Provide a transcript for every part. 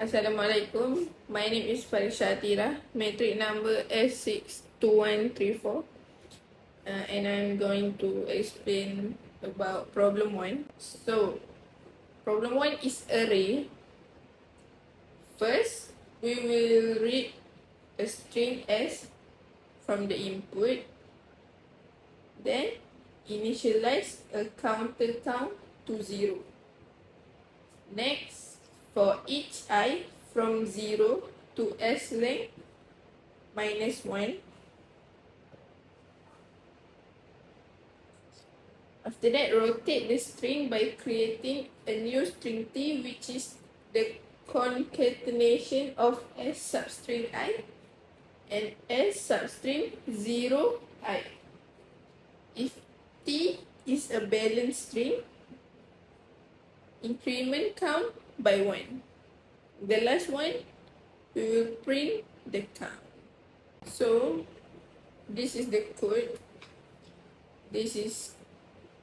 Assalamualaikum. My name is Farisha, metric number S62134, and I'm going to explain about problem 1. So, problem 1 is array. First, we will read a string S from the input, then initialize a counter count to 0. Next, for each I from 0 to S length minus 1. After that, rotate the string by creating a new string T, which is the concatenation of S substring I and S substring 0 I. If T is a balanced string, increment count by 1. The last one, we will print the count. So, this is the code. This is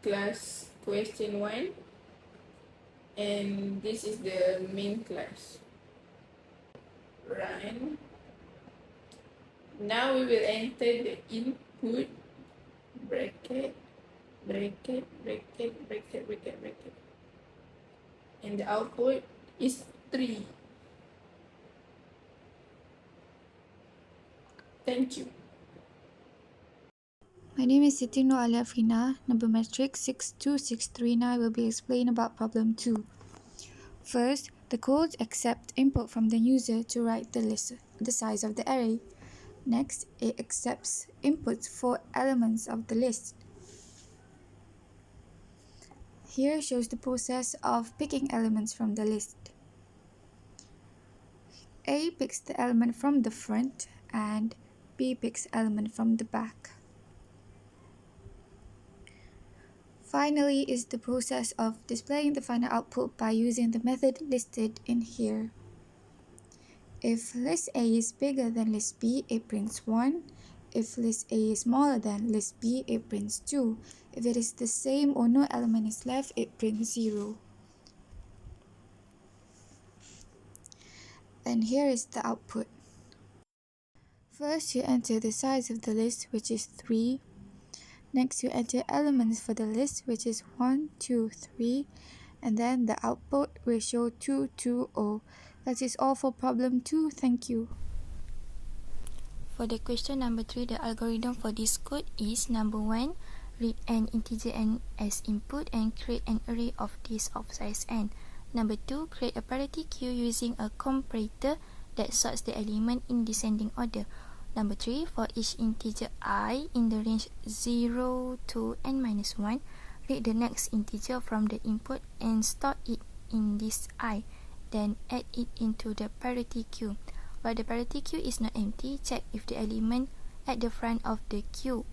class question 1, and this is the main class. Run. Now we will enter the input bracket, and the output is 3. Thank you. My name is Afrina. Number matrix 62639 will be explained about problem 2. First, the code accepts input from the user to write the list, the size of the array. Next, it accepts inputs for elements of the list. Here shows the process of picking elements from the list. A picks the element from the front and B picks element from the back. Finally is the process of displaying the final output by using the method listed in here. If list A is bigger than list B, it prints 1. If list A is smaller than list B, it prints 2. If it is the same or no element is left, it prints 0. And here is the output. First, you enter the size of the list, which is 3. Next, you enter elements for the list, which is 1, 2, 3, and then the output will show 2, 2, 0. That is all for problem 2. Thank you. For the question number 3, the algorithm for this code is number 1, read an integer n as input and create an array of this of size n. Number 2, create a parity queue using a comparator that sorts the element in descending order. Number 3, for each integer I in the range 0 to n minus 1, read the next integer from the input and store it in this I, then add it into the parity queue. While the parity queue is not empty, check if the element at the front of the queue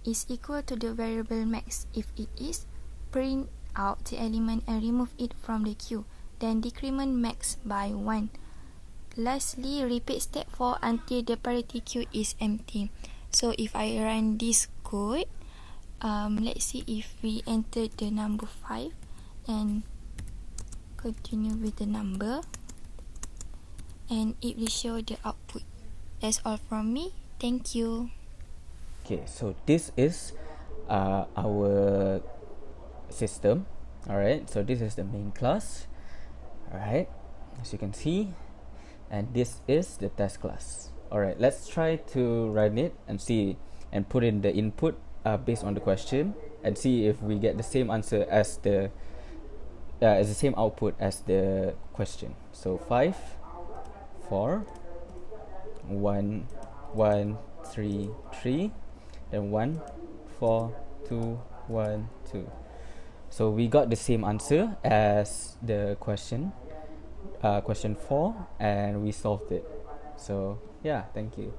is equal to the variable max. If it is, print out the element and remove it from the queue, then decrement max by 1. Lastly, repeat step 4 until the parity queue is empty. So if I run this code, let's see if we enter the number 5 and continue with the number, and it will show the output. That's all from me. Thank you. Okay, so this is our system. Alright, so this is the main class. Alright, as you can see, and this is the test class. Alright, let's try to run it and see and put in the input based on the question and see if we get the same answer as the same output as the question. So 5 4 1 1 3 3, then 1 4 2 1 2. So we got the same answer as the question 4, and we solved it. So yeah, thank you.